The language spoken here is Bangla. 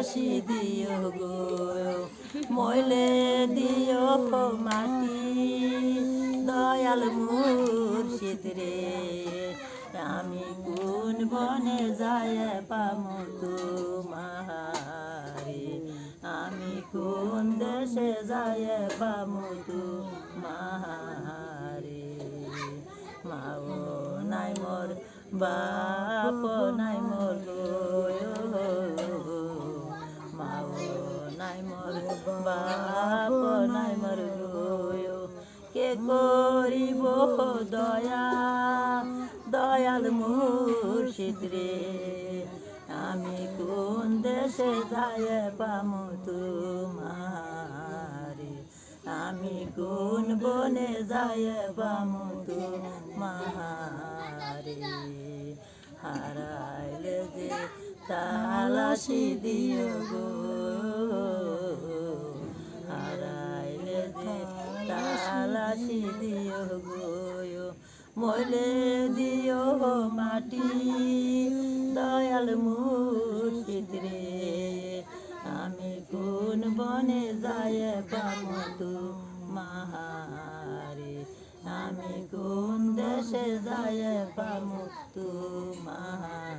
তালাশি দিও গো, মইলে দিও মাটি দয়াল মুর্শিদ রে। আমি কোন বনে যায় পামু তোমারে, আমি কোন দেশে যায় পামু তোমারে। মাও নাই মোর বাপ নাই মোর গো, মাও নাই মোর বাপ নাই মোর গো, কে করিব দয়া দয়াল মুর্শিদ রে। আমি কোন দেশে যায় পামু তোমারে, আমি কোন বনে যায় পামু তোমারে। হারাইলে যে তালাশি দিও গো, হারাইলে যে তালাশি দিও গো, মইলে দিও মাটি দয়াল মুর্শিদ রে। আমি কোন বনে যায় পামু তোমারে, আমি কোন দেশে যায় পামু তোমারে।